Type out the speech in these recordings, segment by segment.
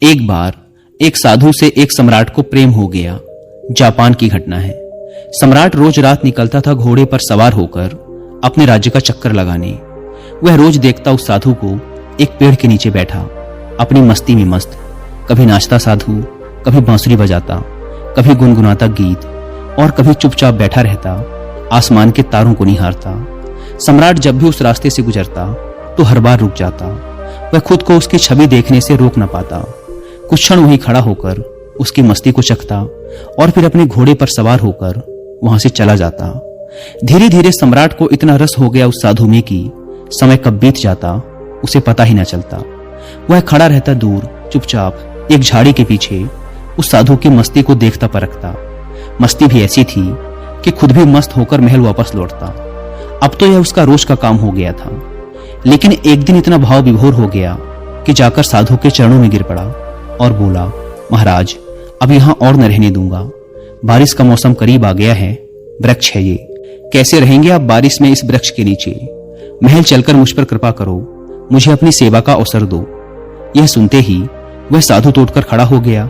एक बार एक साधु से एक सम्राट को प्रेम हो गया। जापान की घटना है। सम्राट रोज रात निकलता था घोड़े पर सवार होकर अपने राज्य का चक्कर लगाने। वह रोज देखता उस साधु को एक पेड़ के नीचे बैठा, अपनी मस्ती में मस्त। कभी नाचता साधु, कभी बांसुरी बजाता, कभी गुनगुनाता गीत, और कभी चुपचाप बैठा रहता, आसमान के तारों को निहारता। सम्राट जब भी उस रास्ते से गुजरता तो हर बार रुक जाता। वह खुद को उसकी छवि देखने से रोक न पाता। कुछ क्षण वहीं खड़ा होकर उसकी मस्ती को चखता और फिर अपने घोड़े पर सवार होकर वहां से चला जाता। धीरे धीरे सम्राट को इतना रस हो गया उस साधु में कि समय कब बीत जाता उसे पता ही न चलता। वह खड़ा रहता दूर चुपचाप एक झाड़ी के पीछे, उस साधु की मस्ती को देखता परखता। मस्ती भी ऐसी थी कि खुद भी मस्त होकर महल वापस लौटता। अब तो यह उसका रोज का काम हो गया था। लेकिन एक दिन इतना भाव विभोर हो गया कि जाकर साधु के चरणों में गिर पड़ा और बोला, महाराज, अब यहां और न रहने दूंगा। बारिश का मौसम करीब आ गया है। वृक्ष है ये, कैसे रहेंगे आप बारिश में इस वृक्ष के नीचे? महल चलकर मुझ पर कृपा करो, मुझे अपनी सेवा का अवसर दो। यह सुनते ही वह साधु तोड़कर खड़ा हो गया,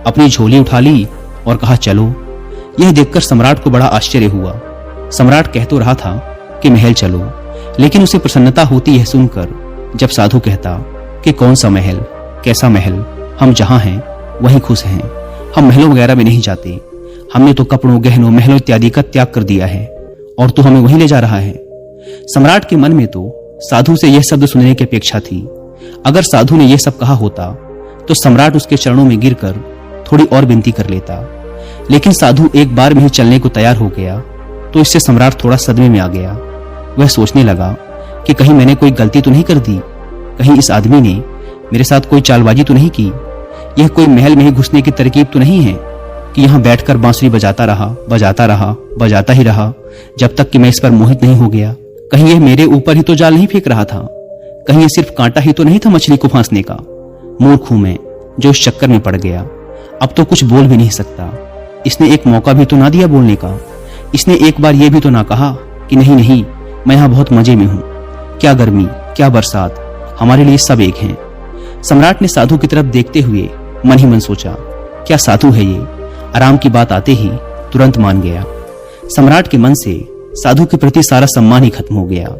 अपनी झोली उठा ली और कहा, चलो। यह देखकर सम्राट को बड़ा आश्चर्य हुआ। सम्राट कह तो रहा था कि महल चलो, लेकिन उसे प्रसन्नता होती यह सुनकर जब साधु कहता कि कौन सा महल, कैसा महल, हम जहां हैं वहीं खुश हैं। हम महलों वगैरह में नहीं जाते। हमने तो कपड़ों, गहनों, महलों इत्यादि का त्याग कर दिया है और तू हमें वहीं ले जा रहा है। सम्राट के मन में तो साधु से यह शब्द सुनने की अपेक्षा थी। अगर साधु ने यह सब कहा होता तो सम्राट उसके चरणों में गिरकर थोड़ी और विनती कर लेता। लेकिन साधु एक बार में ही चलने को तैयार हो गया तो इससे सम्राट थोड़ा सदमे में आ गया। वह सोचने लगा कि कहीं मैंने कोई गलती तो नहीं कर दी, कहीं इस आदमी ने मेरे साथ कोई चालबाजी तो नहीं की। यह कोई महल में ही घुसने की तरकीब तो नहीं है कि यहां बैठकर बांसुरी बजाता ही रहा जब तक कि मैं इस पर मोहित नहीं हो गया। कहीं यह मेरे ऊपर ही तो जाल नहीं फेंक रहा था? कहीं यह सिर्फ कांटा ही तो नहीं था मछली को फांसने का? मूर्ख हूं मैं जो इस चक्कर में पड़ गया। अब तो कुछ बोल भी नहीं सकता। इसने एक मौका भी तो ना दिया बोलने का। इसने एक बार यह भी तो ना कहा कि नहीं नहीं, मैं यहां बहुत मजे में हूं। क्या गर्मी, क्या बरसात, हमारे लिए सब एक हैं। सम्राट ने साधु की तरफ देखते हुए मन ही मन सोचा, क्या साधु है ये? आराम की बात आते ही तुरंत मान गया। सम्राट के मन से साधु के प्रति सारा सम्मान ही खत्म हो गया।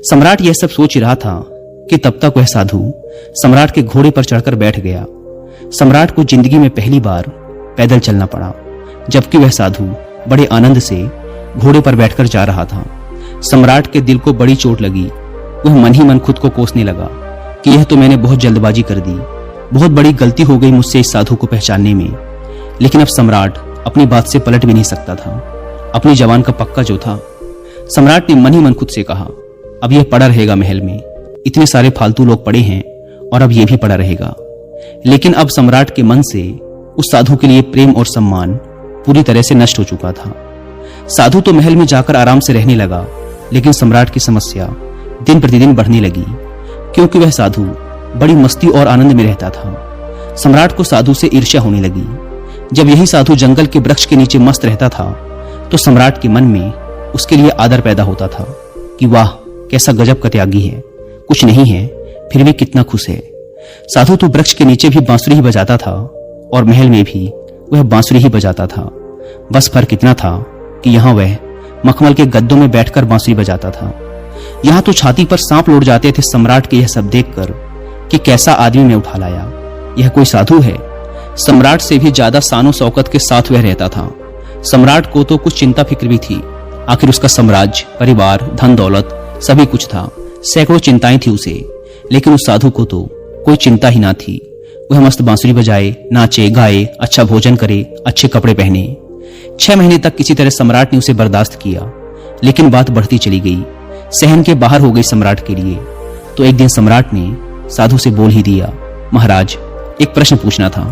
सम्राट यह सब सोच रहा था कि तब तक वह साधु सम्राट के घोड़े पर चढ़कर बैठ गया। सम्राट को जिंदगी में पहली बार पैदल चलना पड़ा, जबकि वह साधु बड़े आनंद से घोड़े पर बैठकर जा रहा था। सम्राट के दिल को बड़ी चोट लगी। वह मन ही मन खुद को कोसने लगा कि यह तो मैंने बहुत जल्दबाजी कर दी, बहुत बड़ी गलती हो गई मुझसे इस साधु को पहचानने में। लेकिन अब सम्राट अपनी बात से पलट भी नहीं सकता था, अपनी जवान का पक्का जो था। सम्राट ने मन ही मन खुद से कहा, अब यह पड़ा रहेगा महल में, इतने सारे फालतू लोग पड़े हैं और अब यह भी पड़ा रहेगा। लेकिन अब सम्राट के मन से उस साधु के लिए प्रेम और सम्मान पूरी तरह से नष्ट हो चुका था। साधु तो महल में जाकर आराम से रहने लगा, लेकिन सम्राट की समस्या दिन प्रतिदिन बढ़ने लगी, क्योंकि वह साधु बड़ी मस्ती और आनंद में रहता था। सम्राट को साधु से ईर्ष्या होने लगी। जब यही साधु जंगल के वृक्ष के नीचे मस्त रहता था तो सम्राट के मन में उसके लिए आदर पैदा होता था कि वाह, कैसा गजब का त्यागी है, कुछ नहीं है फिर भी कितना खुश है। साधु तो वृक्ष के नीचे भी बांसुरी ही बजाता था और महल में भी वह बांसुरी ही बजाता था। बस फर्क इतना था कि यहाँ वह मखमल के गद्दों में बैठकर बांसुरी बजाता था। यहाँ तो छाती पर सांप लौट जाते थे सम्राट के यह सब देखकर कि कैसा आदमी में उठा लाया, यह कोई साधु है। सम्राट से भी ज्यादा शानो शौकत के साथ वह रहता था। सम्राट को तो कुछ चिंता फिक्र भी थी। आखिर उसका साम्राज्य, परिवार, धन दौलत सभी कुछ था। सैकड़ों चिंताएं थी उसे, लेकिन उस साधु को तो कोई चिंता ही ना थी। वह मस्त बांसुरी बजाए, नाचे, गाए, अच्छा भोजन करे, अच्छे कपड़े पहने। 6 महीने तक किसी तरह सम्राट ने उसे बर्दाश्त किया, लेकिन बात बढ़ती चली गई, सहन के बाहर हो गई सम्राट के लिए। तो एक दिन सम्राट ने साधु से बोल ही दिया, महाराज, एक प्रश्न पूछना था।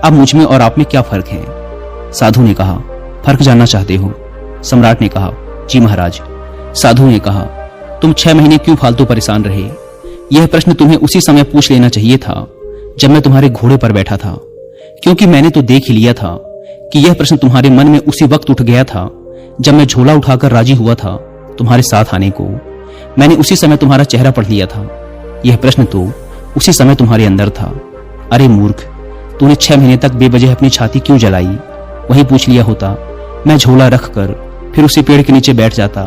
अब मुझ में और आप में क्या फर्क है? साधु ने कहा, फर्क जानना चाहते हो? सम्राट ने कहा, जी महाराज। साधु ने कहा, तुम 6 महीने क्यों फालतू परेशान रहे? यह प्रश्न तुम्हें उसी समय पूछ लेना चाहिए था जब मैं तुम्हारे घोड़े पर बैठा था, क्योंकि मैंने तो देख ही लिया था कि यह प्रश्न तुम्हारे मन में उसी वक्त उठ गया था जब मैं झोला उठाकर राजी हुआ था तुम्हारे साथ आने को। मैंने उसी समय तुम्हारा चेहरा पढ़ लिया था। यह प्रश्न तो उसी समय तुम्हारे अंदर था। अरे मूर्ख, तूने 6 महीने तक बेवजह अपनी छाती क्यों जलाई? वही पूछ लिया होता, मैं झोला रख कर फिर उसी पेड़ के नीचे बैठ जाता।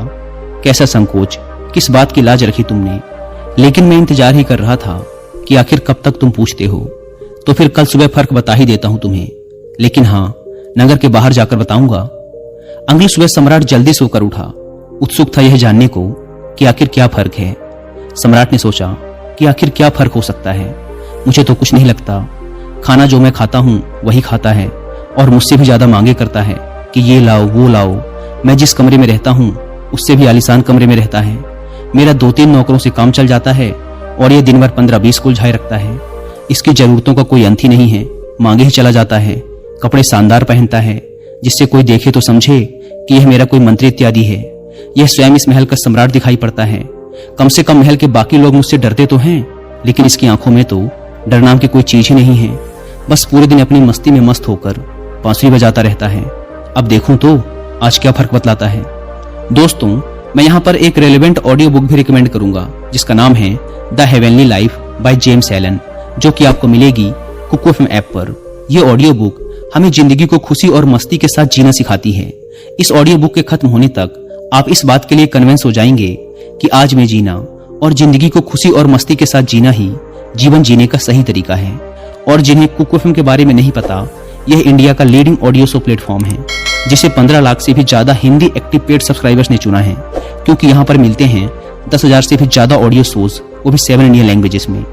कैसा संकोच, किस बात की लाज रखी तुमने? लेकिन मैं इंतजार ही कर रहा था कि आखिर कब तक तुम पूछते हो। तो फिर कल सुबह फर्क बता ही देता हूं तुम्हें, लेकिन हाँ, नगर के बाहर जाकर बताऊंगा। अगली सुबह सम्राट जल्दी सोकर उठा। उत्सुक था यह जानने को कि आखिर क्या फर्क है। सम्राट ने सोचा कि आखिर क्या फर्क हो सकता है। मुझे तो कुछ नहीं लगता। खाना जो मैं खाता हूं वही खाता है और मुझसे भी ज्यादा मांगे करता है कि ये लाओ वो लाओ। मैं जिस कमरे में रहता हूं उससे भी आलीशान कमरे में रहता है। मेरा 2-3 नौकरों से काम चल जाता है और ये दिन भर 15-20 को उलझाए रखता है। इसकी जरूरतों का कोई अंत ही नहीं है, मांगे ही चला जाता है। कपड़े शानदार पहनता है जिससे कोई देखे तो समझे कि यह मेरा कोई मंत्री इत्यादि है। यह स्वयं इस महल का सम्राट दिखाई पड़ता है। कम से कम महल के बाकी लोग मुझसे डरते तो हैं, लेकिन इसकी आंखों में तो डर नाम की कोई चीज ही नहीं है। बस पूरे दिन अपनी मस्ती में मस्त होकर बांसुरी बजाता रहता है। अब देखूं तो आज क्या फर्क बतलाता है। दोस्तों, मैं यहाँ पर एक रेलेवेंट ऑडियो बुक भी रिकमेंड करूंगा जिसका नाम है the heavenly life by James Allen, जो कि आपको मिलेगी कुकू एफएम ऐप पर। यह ऑडियो बुक हमें जिंदगी को खुशी और मस्ती के साथ जीना सिखाती है। इस ऑडियो बुक के खत्म होने तक आप इस बात के लिए कन्विंस हो जाएंगे कि आज में जीना और जिंदगी को खुशी और मस्ती के साथ जीना ही जीवन जीने का सही तरीका है। और जिन्हें कुकू एफएम के बारे में नहीं पता, यह इंडिया का लीडिंग ऑडियो शो प्लेटफॉर्म है जिसे 15 लाख से भी ज्यादा हिंदी एक्टिव पेड सब्सक्राइबर्स ने चुना है, क्योंकि यहाँ पर मिलते हैं 10,000 से भी ज्यादा ऑडियो शोज, वो भी 7 इंडियन लैंग्वेजेस में।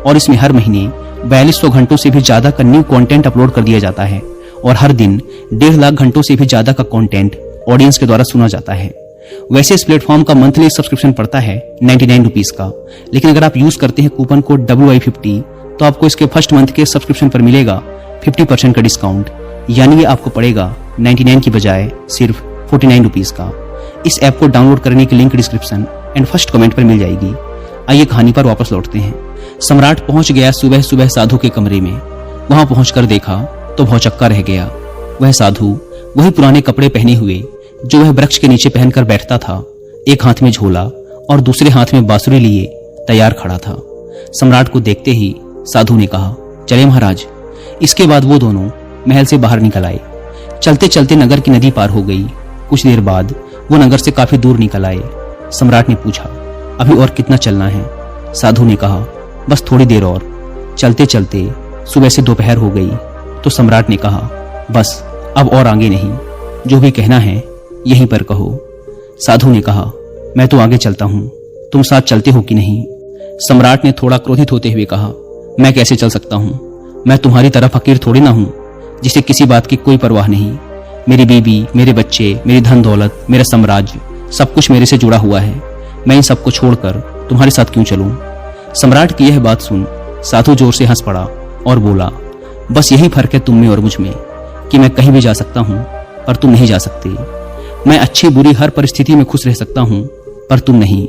और इसमें हर महीने 4200 घंटों से भी ज्यादा का न्यू कंटेंट अपलोड कर दिया जाता है और हर दिन 1.5 लाख घंटों से भी ज्यादा का कंटेंट ऑडियंस के द्वारा सुना जाता है। वैसे इस प्लेटफॉर्म का मंथली सब्सक्रिप्शन पड़ता है 99 रुपीज का, लेकिन अगर आप यूज करते हैं कूपन कोड WI50 तो आपको इसके फर्स्ट मंथ के सब्सक्रिप्शन पर मिलेगा 50% का डिस्काउंट, यानी ये आपको पड़ेगा 99 की बजाय सिर्फ 49 रुपीज का। इस ऐप को डाउनलोड करने की link description and first comment पर मिल जाएगी। आइए कहानी पर वापस लौटते हैं। सम्राट पहुंच गया सुबह सुबह साधु के कमरे में। वहां पहुंचकर देखा तो भौचक्का रह गया। वह साधु वही पुराने कपड़े पहने हुए जो वह वृक्ष के नीचे पहनकर बैठता था, एक हाथ में झोला और दूसरे हाथ में बांसुरी लिए तैयार खड़ा था। सम्राट को देखते ही साधु ने कहा, चले महाराज। इसके बाद वो दोनों महल से बाहर निकल आए। चलते चलते नगर की नदी पार हो गई। कुछ देर बाद वो नगर से काफी दूर निकल आए। सम्राट ने पूछा, अभी और कितना चलना है? साधु ने कहा, बस थोड़ी देर और। चलते चलते सुबह से दोपहर हो गई तो सम्राट ने कहा, बस अब और आगे नहीं, जो भी कहना है यहीं पर कहो। साधु ने कहा, मैं तो आगे चलता हूं, तुम साथ चलते हो कि नहीं? सम्राट ने थोड़ा क्रोधित होते हुए कहा, मैं कैसे चल सकता हूं? मैं तुम्हारी तरह फकीर थोड़ी ना हूं जिसे किसी बात की कोई परवाह नहीं। मेरी बीबी, मेरे बच्चे, मेरी धन दौलत, मेरा साम्राज्य, सब कुछ मेरे से जुड़ा हुआ है। मैं इन सबको छोड़कर तुम्हारे साथ क्यों चलूं? सम्राट की यह बात सुन साधु जोर से हंस पड़ा और बोला, बस यही फर्क है तुम में और मुझ में कि मैं कहीं भी जा सकता हूं पर तुम नहीं जा सकते। मैं अच्छी बुरी हर परिस्थिति में खुश रह सकता हूं पर तुम नहीं।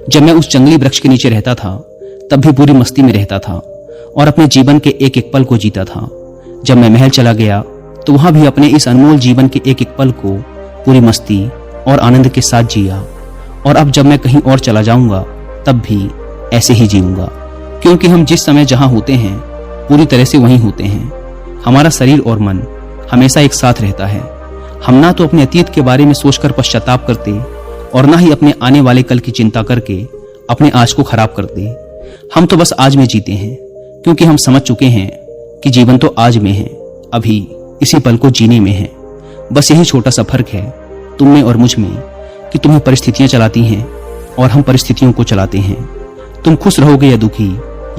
जब मैं उस जंगली वृक्ष के नीचे रहता था तब भी पूरी मस्ती में रहता था और अपने जीवन के एक एक पल को जीता था। जब मैं महल चला गया तो वहां भी अपने इस अनमोल जीवन के एक एक पल को पूरी मस्ती और आनंद के साथ जिया। और अब जब मैं कहीं और चला जाऊंगा तब भी ऐसे ही जीऊंगा, क्योंकि हम जिस समय जहां होते हैं पूरी तरह से वहीं होते हैं। हमारा शरीर और मन हमेशा एक साथ रहता है। हम ना तो अपने अतीत के बारे में सोचकर पश्चाताप करते और ना ही अपने आने वाले कल की चिंता करके अपने आज को खराब करते। हम तो बस आज में जीते हैं, क्योंकि हम समझ चुके हैं कि जीवन तो आज में है, अभी इसी पल को जीने में है। बस यही छोटा सा फर्क है तुम में और मुझ में कि तुम्हें परिस्थितियां चलाती हैं और हम परिस्थितियों को चलाते हैं। तुम खुश रहोगे या दुखी,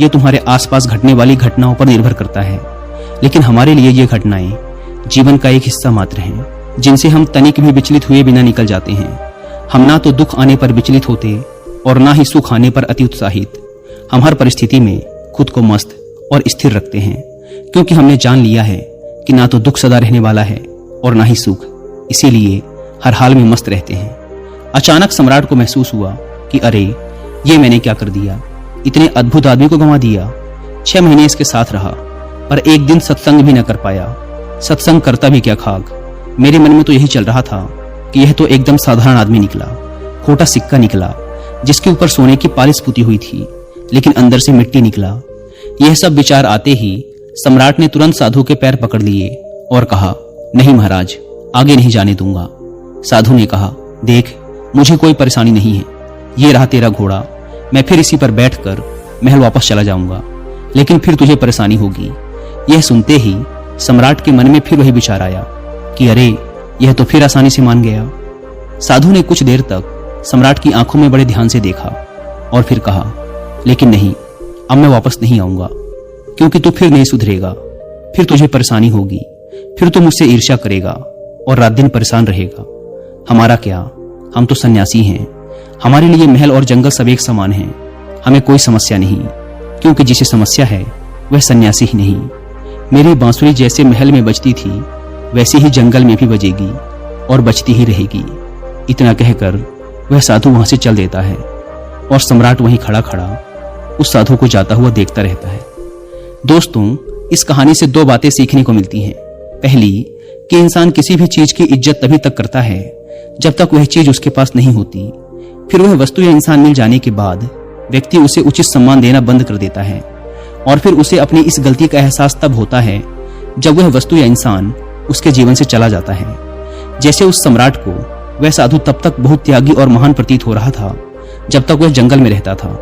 ये तुम्हारे आसपास घटने वाली घटनाओं पर निर्भर करता है, लेकिन हमारे लिए ये घटनाएं जीवन का एक हिस्सा मात्र हैं, जिनसे हम तनिक भी विचलित हुए बिना निकल जाते हैं। हम ना तो दुख आने पर विचलित होते और ना ही सुख आने पर अति उत्साहित। हम हर परिस्थिति में खुद को मस्त और स्थिर रखते हैं, क्योंकि हमने जान लिया है कि ना तो दुख सदा रहने वाला है और ना ही सुख, इसीलिए हर हाल में मस्त रहते हैं। अचानक सम्राट को महसूस हुआ कि अरे, ये मैंने क्या कर दिया? इतने अद्भुत आदमी को गंवा दिया। 6 महीने इसके साथ रहा पर एक दिन सत्संग भी न कर पाया। सत्संग करता भी क्या खाक। मेरे मन में तो यही चल रहा था कि यह तो एकदम साधारण आदमी निकला, खोटा सिक्का निकला जिसके ऊपर सोने की पालिश पुती हुई थी, लेकिन अंदर से मिट्टी निकला। यह सब विचार आते ही सम्राट ने तुरंत साधु के पैर पकड़ लिए और कहा, नहीं महाराज, आगे नहीं जाने दूंगा। साधु ने कहा, देख, मुझे कोई परेशानी नहीं है, ये रहा तेरा घोड़ा, मैं फिर इसी पर बैठकर महल वापस चला जाऊंगा, लेकिन फिर तुझे परेशानी होगी। यह सुनते ही सम्राट के मन में फिर वही विचार आया कि अरे, यह तो फिर आसानी से मान गया। साधु ने कुछ देर तक सम्राट की आंखों में बड़े ध्यान से देखा और फिर कहा, लेकिन नहीं, अब मैं वापस नहीं आऊंगा, क्योंकि तू फिर नहीं सुधरेगा, फिर तुझे परेशानी होगी, फिर तू मुझसे ईर्ष्या करेगा और रात दिन परेशान रहेगा। हमारा क्या, हम तो सन्यासी हैं, हमारे लिए महल और जंगल सब एक समान हैं, हमें कोई समस्या नहीं, क्योंकि जिसे समस्या है वह सन्यासी ही नहीं। मेरी बांसुरी जैसे महल में बजती थी, वैसे ही जंगल में भी बजेगी और बजती ही रहेगी। इतना कहकर वह साधु वहां से चल देता है और सम्राट वहीं खड़ा खड़ा उस साधु को जाता हुआ देखता रहता है। दोस्तों, इस कहानी से दो बातें सीखने को मिलती हैं। पहली, कि इंसान किसी भी चीज की इज्जत तभी तक करता है जब तक वह चीज उसके पास नहीं होती। फिर वह वस्तु या इंसान मिल जाने के बाद व्यक्ति उसे उचित सम्मान देना बंद कर देता है और फिर उसे अपनी इस गलती का एहसास तब होता है जब वह वस्तु या इंसान उसके जीवन से चला जाता है। जैसे उस सम्राट को वह साधु तब तक बहुत त्यागी और महान प्रतीत हो रहा था जब तक वह जंगल में रहता था,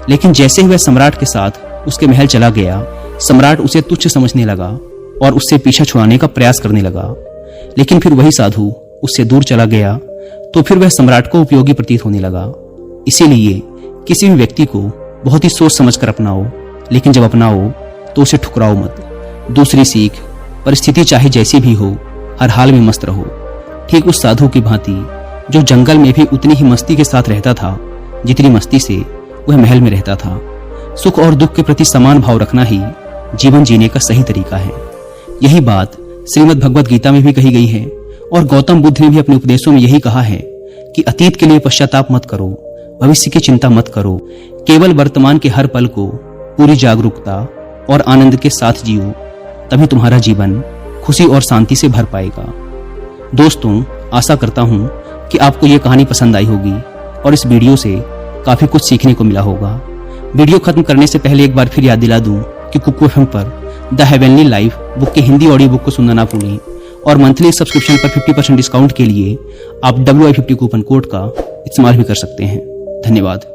लेकिन जैसे ही वह सम्राट के साथ उसके महल चला गया, सम्राट उसे तुच्छ समझने लगा और उससे पीछा छुड़ाने का प्रयास करने लगा। लेकिन फिर वही साधु उससे दूर चला गया तो फिर वह सम्राट को उपयोगी प्रतीत होने लगा। इसीलिए किसी भी व्यक्ति को बहुत ही सोच समझकर अपनाओ, लेकिन जब अपनाओ तो उसे ठुकराओ मत। दूसरी सीख, परिस्थिति चाहे जैसी भी हो, हर हाल में मस्त रहो, ठीक उस साधु की भांति जो जंगल में भी उतनी ही मस्ती के साथ रहता था जितनी मस्ती से वह महल में रहता था। सुख और दुख के प्रति समान भाव रखना ही जीवन जीने का सही तरीका है। यही बात श्रीमद् भगवद गीता में भी कही गई है और गौतम बुद्ध ने भी अपने उपदेशों में यही कहा है कि अतीत के लिए पश्चाताप मत करो, भविष्य की चिंता मत करो, केवल वर्तमान के हर पल को पूरी जागरूकता और आनंद के साथ जियो, तभी तुम्हारा जीवन खुशी और शांति से भर पाएगा। दोस्तों, आशा करता हूं कि आपको यह कहानी पसंद आई होगी और इस वीडियो से काफी कुछ सीखने को मिला होगा। वीडियो खत्म करने से पहले एक बार फिर याद दिला दूं कि कुकू एफएम पर द हेवनली लाइफ बुक के हिंदी ऑडियो बुक को सुनना ना भूलें और मंथली सब्सक्रिप्शन पर 50% डिस्काउंट के लिए आप WI50 कूपन कोड का इस्तेमाल भी कर सकते हैं। धन्यवाद।